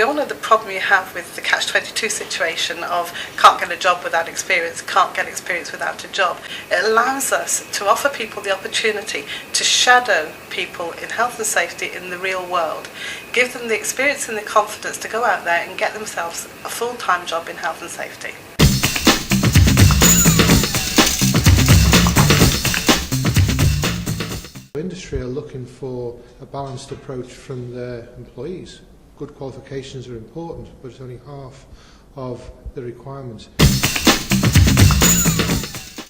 We all know the problem you have with the catch-22 situation of can't get a job without experience, can't get experience without a job. It allows us to offer people the opportunity to shadow people in health and safety in the real world, give them the experience and the confidence to go out there and get themselves a full-time job in health and safety. Industry are looking for a balanced approach from their employees. Good qualifications are important, but it's only half of the requirement.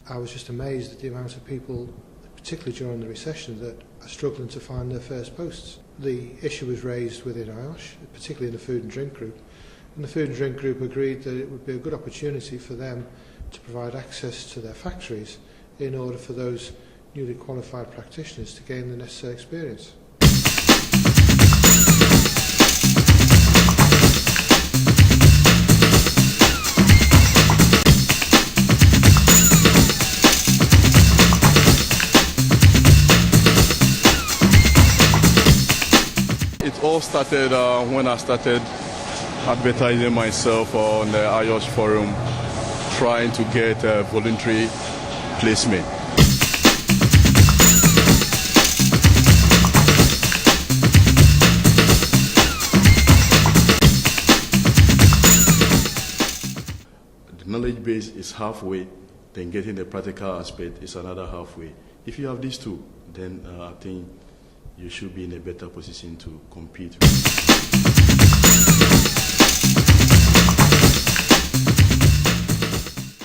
I was just amazed at the amount of people, particularly during the recession, that are struggling to find their first posts. The issue was raised within IOSH, particularly in the food and drink group, and the food and drink group agreed that it would be a good opportunity for them to provide access to their factories in order for those newly qualified practitioners to gain the necessary experience. It all started when I started advertising myself on the IOSH forum, trying to get a voluntary placement. The knowledge base is halfway, then getting the practical aspect is another halfway. If you have these two, then I think you should be in a better position to compete.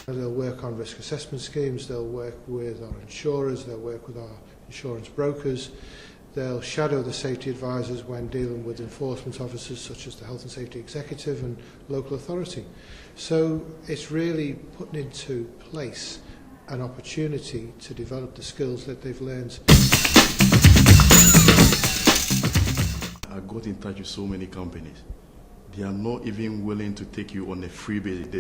They'll work on risk assessment schemes, they'll work with our insurers, they'll work with our insurance brokers, they'll shadow the safety advisors when dealing with enforcement officers such as the Health and Safety Executive and local authority. So it's really putting into place an opportunity to develop the skills that they've learned. I got in touch with so many companies. They are not even willing to take you on a free basis.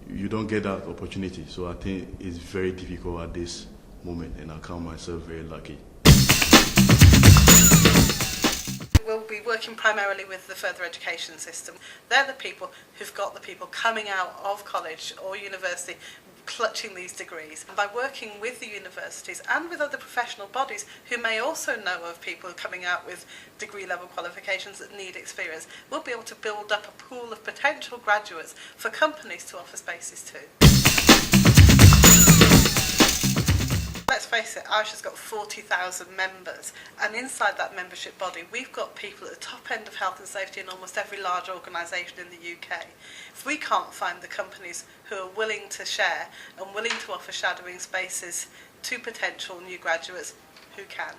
You don't get that opportunity. So I think it's very difficult at this moment, and I count myself very lucky. We'll be working primarily with the further education system. They're the people who've got the people coming out of college or university clutching these degrees. And by working with the universities and with other professional bodies who may also know of people coming out with degree level qualifications that need experience, we'll be able to build up a pool of potential graduates for companies to offer spaces to. Let's face it, IOSH has got 40,000 members, and inside that membership body we've got people at the top end of health and safety in almost every large organisation in the UK. If we can't find the companies who are willing to share and willing to offer shadowing spaces to potential new graduates, who can?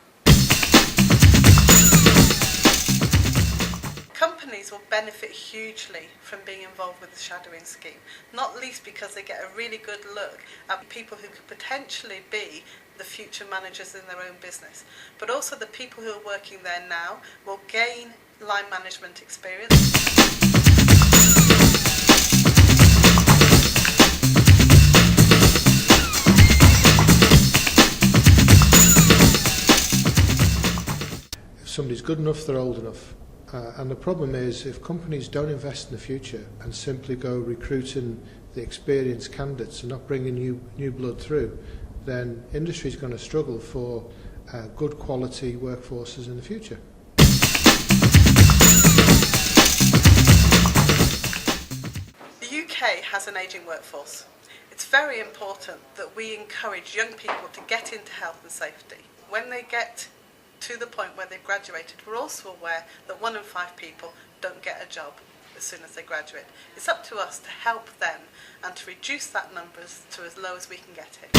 Companies will benefit hugely from being involved with the shadowing scheme, not least because they get a really good look at people who could potentially be the future managers in their own business. But also the people who are working there now will gain line management experience. If somebody's good enough, they're old enough. And the problem is, if companies don't invest in the future and simply go recruiting the experienced candidates and not bringing new blood through, then industry is going to struggle for good quality workforces in the future. The UK has an ageing workforce. It's very important that we encourage young people to get into health and safety. When they get to the point where they've graduated, we're also aware that 1 in 5 people don't get a job as soon as they graduate. It's up to us to help them and to reduce that number to as low as we can get it.